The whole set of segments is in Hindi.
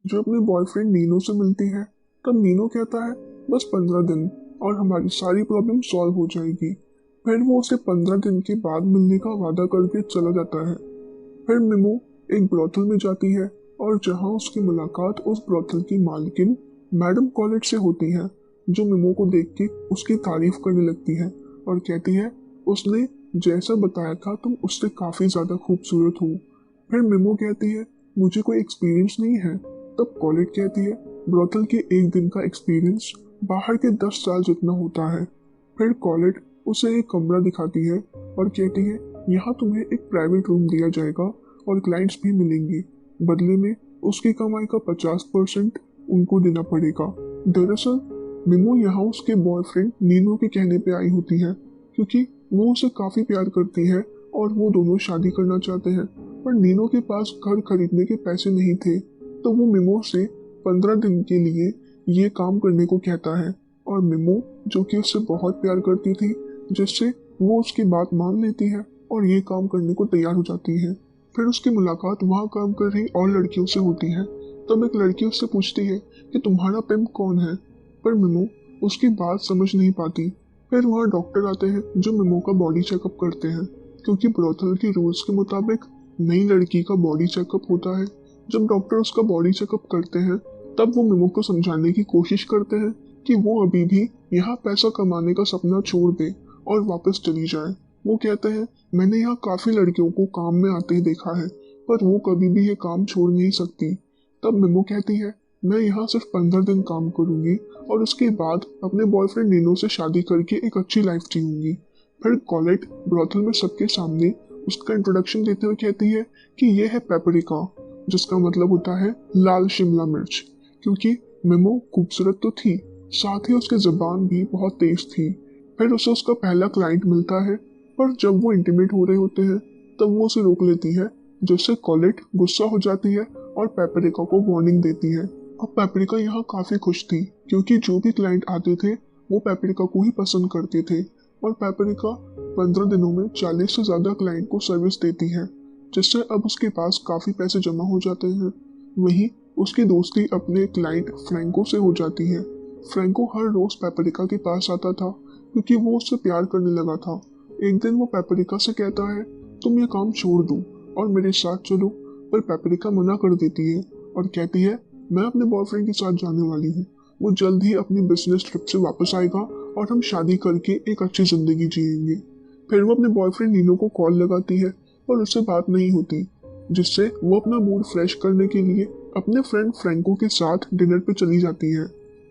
जो अपने बॉयफ्रेंड नीनो से मिलती है, तब नीनो कहता है बस 15 दिन और हमारी सारी प्रॉब्लम सॉल्व हो जाएगी। फिर वो उसे 15 दिन के बाद मिलने का वादा करके चला जाता है। फिर मिमो एक ब्रोथल में जाती है और जहां उसकी मुलाकात उस ब्रोथल की मालकिन मैडम कॉलेज से होती है, जो मिमो को देख के उसकी तारीफ करने लगती है और कहती है उसने जैसा बताया था तुम उससे काफी ज्यादा खूबसूरत हो। फिर मिमो कहती है मुझे कोई एक्सपीरियंस नहीं है। तब कॉलेज कहती है ब्रोथल के एक दिन का एक्सपीरियंस बाहर के 10 साल जितना होता है। फिर कॉलेज उसे एक कमरा दिखाती है और कहती है यहाँ तुम्हें एक प्राइवेट रूम दिया जाएगा और क्लाइंट्स भी मिलेंगे। बदले में उसकी कमाई का 50% उनको देना पड़ेगा। दरअसल मिमो यहाँ उसके बॉयफ्रेंड नीनो के कहने पे आई होती है, क्योंकि वो उसे काफी प्यार करती है और वो दोनों शादी करना चाहते हैं। पर नीनो के पास घर खरीदने के पैसे नहीं थे, तो वो मिमो से 15 दिन के लिए ये काम करने को कहता है। और मिमो, जो कि उससे बहुत प्यार करती थी, जिससे वो उसकी बात मान लेती है और ये काम करने को तैयार हो जाती है। फिर उसकी मुलाकात वहाँ काम कर रही और लड़कियों से होती है। तब एक लड़की उससे पूछती है कि तुम्हारा पिम्प कौन है, पर मिमो उसकी बात समझ नहीं पाती। फिर वहाँ डॉक्टर आते हैं जो मिमो का बॉडी चेकअप करते हैं, क्योंकि ब्रोथल के रूल्स के मुताबिक नई लड़की का बॉडी चेकअप होता है। जब डॉक्टर उसका बॉडी चेकअप करते हैं, तब वो मिमो को समझाने की कोशिश करते हैं कि वो अभी भी यहाँ पैसा कमाने का सपना छोड़ दे और वापस चली जाए। वो कहते हैं मैंने यहाँ काफी लड़कियों को काम में आते ही देखा है, पर वो कभी भी ये काम छोड़ नहीं सकती। तब मिमो कहती है मैं यहाँ सिर्फ 15 दिन काम करूंगी और उसके बाद अपने बॉयफ्रेंड नीनो से शादी करके एक अच्छी लाइफ जीऊंगी। फिर कॉलेट ब्रॉथल में सबके सामने उसका इंट्रोडक्शन देते हुए कहती है कि यह है पेपरिका, जिसका मतलब होता है लाल शिमला मिर्च। क्योंकि मिमो खूबसूरत तो थी, साथ ही उसकी जुबान भी बहुत तेज थी। फिर उसे उसका पहला क्लाइंट मिलता है, पर जब वो इंटीमेट हो रहे होते हैं तब वो उसे रोक लेती है, जिससे कॉलेट गुस्सा हो जाती है और पेपरिका को वार्निंग देती है। अब पेपरिका यहाँ काफी खुश थी, क्योंकि जो भी क्लाइंट आते थे वो पेपरिका को ही पसंद करते थे और पेपरिका 15 दिनों में 40 से ज्यादा क्लाइंट को सर्विस देती है, जिससे अब उसके पास काफी पैसे जमा हो जाते हैं। वहीं उसकी दोस्ती अपने क्लाइंट फ्रैंको से हो जाती है। फ्रैंको हर रोज पेपरिका के पास आता था, क्योंकि वो उससे प्यार करने लगा था। एक दिन वो पेपरिका से कहता है तुम ये काम छोड़ दो और मेरे साथ चलो, पर पेपरिका मना कर देती है और कहती है मैं अपने बॉयफ्रेंड के साथ जाने वाली हूँ। वो जल्द ही अपनी बिजनेस ट्रिप से वापस आएगा और हम शादी करके एक अच्छी जिंदगी जिएंगे। फिर वो अपने बॉयफ्रेंड नीनो को कॉल लगाती है, पर उससे बात नहीं होती, जिससे वो अपना मूड फ्रेश करने के लिए अपने फ्रेंड फ्रैंको के साथ डिनर पे चली जाती है।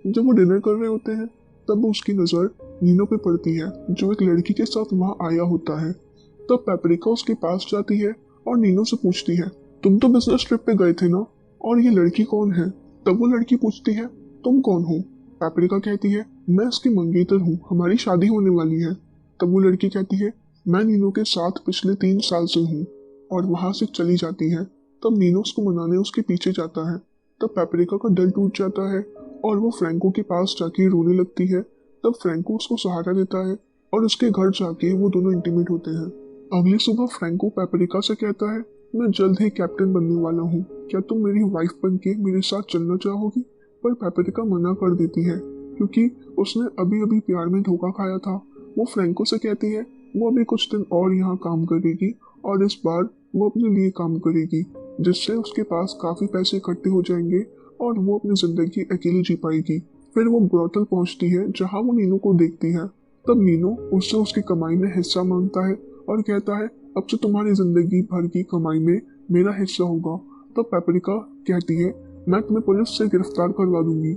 जब वो डिनर कर रहे होते हैं, तब उसकी नज़र नीनो पे पड़ती है, जो एक लड़की के साथ वहाँ आया होता है। तब पेपरिका उसके पास जाती है और नीनो से पूछती है तुम तो बिजनेस ट्रिप पे गए थे ना, और ये लड़की कौन है। तब वो लड़की पूछती है तुम कौन हो। पेपरिका कहती है मैं उसकी मंगेतर हूँ, हमारी शादी होने वाली है। तब वो लड़की कहती है मैं नीनो के साथ पिछले 3 साल से हूँ, और वहां से चली जाती है। तब नीनो उसको मनाने उसके पीछे जाता है। तब पेपरिका का दिल टूट जाता है और वो फ्रैंको के पास जाके रोने लगती है। तब फ्रैंको उसको सहारा देता है और उसके घर जाके वो दोनों इंटीमेट होते हैं। अगली सुबह फ्रैंको पेपरिका से कहता है मैं जल्द ही कैप्टन बनने वाला हूँ, क्या तुम मेरी वाइफ बन के मेरे साथ चलना चाहोगी। पर पेपरिका मना कर देती है, क्योंकि उसने अभी अभी प्यार में धोखा खाया था। वो फ्रैंको से कहती है वो अभी कुछ दिन और यहाँ काम करेगी और इस बार वो अपने लिए काम करेगी, जिससे उसके पास काफी पैसे इकट्ठे हो जाएंगे और वो अपनी जिंदगी अकेली जी पाएगी। फिर वो ब्रोथल पहुंचती है जहां वो नीनो को देखती है। तब नीनो उससे उसकी कमाई में हिस्सा मांगता है और कहता है अब से तुम्हारी जिंदगी भर की कमाई में मेरा हिस्सा होगा। तब पेपरिका कहती है मैं तुम्हें पुलिस से गिरफ्तार करवा दूंगी।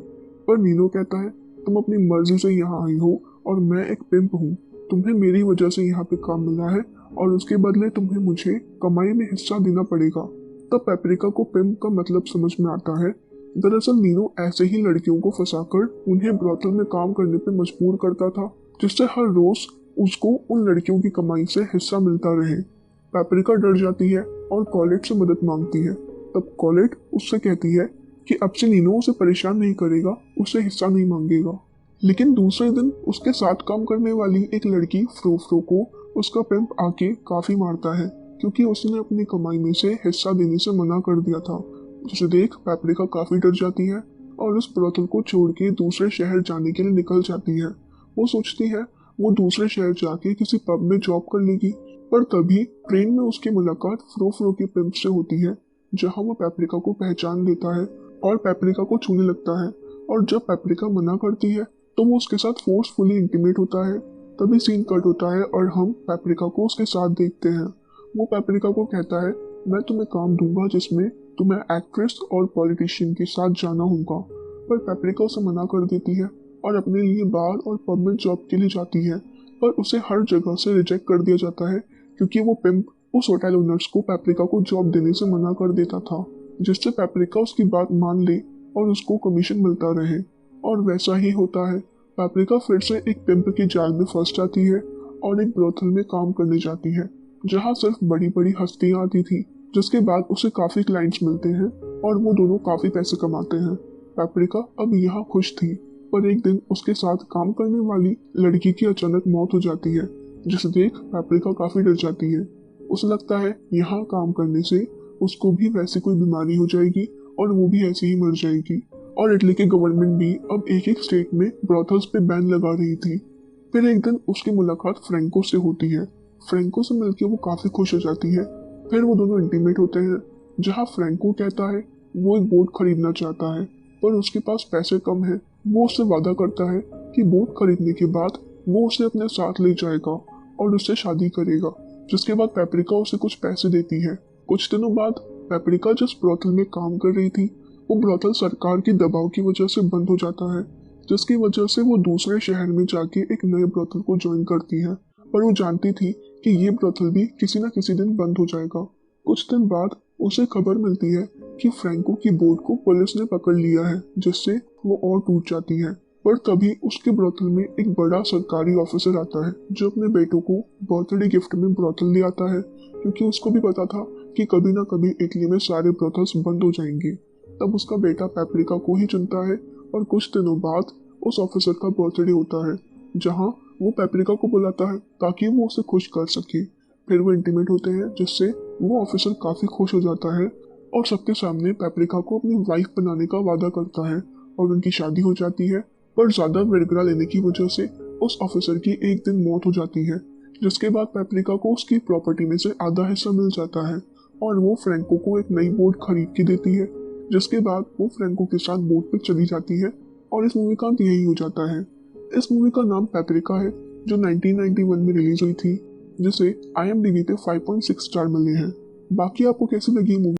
पर नीनो कहता है तुम अपनी मर्जी से यहाँ आई हो और मैं एक पिंप हूँ, तुम्हें मेरी वजह से यहाँ पे काम मिला है और उसके बदले तुम्हें मुझे कमाई में हिस्सा देना पड़ेगा। तब पेपरिका को पिंप का मतलब समझ में आता है। दरअसल नीनो ऐसे ही लड़कियों को फंसाकर उन्हें ब्रोथल में काम करने पर मजबूर करता था, जिससे हर रोज उसको उन लड़कियों की कमाई से हिस्सा मिलता रहे। पेपरिका डर जाती है और कॉलेट से मदद मांगती है। तब कॉलेट उससे कहती है कि अब से नीनो उसे परेशान नहीं करेगा, उससे हिस्सा नहीं मांगेगा। लेकिन दूसरे दिन उसके साथ काम करने वाली एक लड़की फ्रो फ्रो को उसका पिंप आके काफी मारता है, क्योंकि उसने अपनी कमाई में से हिस्सा देने से मना कर दिया था। जिसे देख पेपरिका काफी डर जाती है और उस ब्रोथल को छोड़ के दूसरे शहर जाने के लिए निकल जाती है। वो सोचती है वो दूसरे शहर जाके किसी पब में जॉब कर लेगी, पर तभी ट्रेन में उसकी मुलाकात फ्रो फ्रो के पिंप से होती है, जहां वो पेपरिका को पहचान लेता है और पेपरिका को छूने लगता है। और जब पेपरिका मना करती है तो वो उसके साथ फोर्सफुली इंटीमेट होता है। तभी सीन कट होता है और हम पेपरिका को उसके साथ देखते हैं। वो पेपरिका को कहता है, मैं तुम्हें काम दूंगा जिसमें तुम्हें एक्ट्रेस और पॉलिटिशियन के साथ जाना होगा। पर पेपरिका उसे मना कर देती है और अपने लिए बार और पब में जॉब के लिए जाती है, पर उसे हर जगह से रिजेक्ट कर दिया जाता है क्योंकि वो पिम्प उस होटल ओनर्स को पेपरिका को जॉब देने से मना कर देता था, जिससे पेपरिका उसकी बात मान ले और उसको कमीशन मिलता रहे। और वैसा ही होता है। पेपरिका फिर से एक पिम्प के जाल में फंस जाती है और एक ब्रोथल में काम करने जाती है, जहाँ सिर्फ बड़ी बड़ी हस्तियां आती थी, जिसके बाद उसे काफी क्लाइंट्स मिलते हैं और वो दोनों काफी पैसे कमाते हैं। पेपरिका अब यहाँ खुश थी, पर एक दिन उसके साथ काम करने वाली लड़की की अचानक मौत हो जाती है, जिसे देख पेपरिका काफी डर जाती है। उसे लगता है यहाँ काम करने से उसको भी वैसी कोई बीमारी हो जाएगी और वो भी ऐसे ही मर जाएगी। और इटली की गवर्नमेंट भी अब एक एक स्टेट में ब्रॉथल्स पे बैन लगा रही थी। फिर एक दिन उसकी मुलाकात फ्रैंको से होती है। फ्रैंको से मिलकर वो काफी खुश हो जाती है। फिर वो दोनों इंटीमेट होते हैं, जहाँ फ्रैंको कहता है वो एक बोट खरीदना चाहता है, पर उसके पास पैसे कम है। वो उससे वादा करता है कि बोट खरीदने के बाद वो उसे अपने साथ ले जाएगा और उससे शादी करेगा, जिसके बाद पेपरिका उसे कुछ पैसे देती है। कुछ दिनों बाद पेपरिका जिस ब्रॉथल में काम कर रही थी, वो ब्रॉथल सरकार के दबाव की वजह से बंद हो जाता है, जिसकी वजह से वो दूसरे शहर में जाके एक नए ब्रॉथल को ज्वाइन करती है। पर वो जानती थी कि ये ब्रॉथल भी किसी न किसी दिन बंद हो जाएगा। कुछ दिन बाद उसे खबर मिलती है कि फ्रैंको की बोट को पुलिस ने पकड़ लिया है, जिससे वो और टूट जाती है। पर तभी उसके ब्रॉथल में एक बड़ा सरकारी ऑफिसर आता है, जो अपने बेटों को बर्थडे गिफ्ट में ब्रॉथल ले आता है, क्योंकि उसको भी पता था कि कभी ना कभी इटली में सारे ब्रॉथल्स बंद हो जाएंगे। तब उसका बेटा पेपरिका को ही चुनता है और कुछ दिनों बाद उस ऑफिसर का बर्थडे होता है, जहां वो पेपरिका को बुलाता है ताकि वो उसे खुश कर सके। फिर वो इंटीमेट होते हैं, जिससे वो ऑफिसर काफी खुश हो जाता है और सबके सामने पेपरिका को अपनी वाइफ बनाने का वादा करता है और उनकी शादी हो जाती है। पर ज्यादा विरगरा लेने की वजह से उस ऑफिसर की एक दिन मौत हो जाती है, जिसके बाद पेपरिका को उसकी प्रॉपर्टी में से आधा हिस्सा मिल जाता है और वो फ्रैंको को एक नई बोट खरीद के देती है, जिसके बाद वो फ्रैंको के साथ बोट पे चली जाती है। और इस मूवी का अंत यही हो जाता है। इस मूवी का नाम पेपरिका है, जो 1991 में रिलीज हुई थी, जिसे IMDb पे 5.6 स्टार मिले हैं। बाकी आपको कैसी लगी मूवी?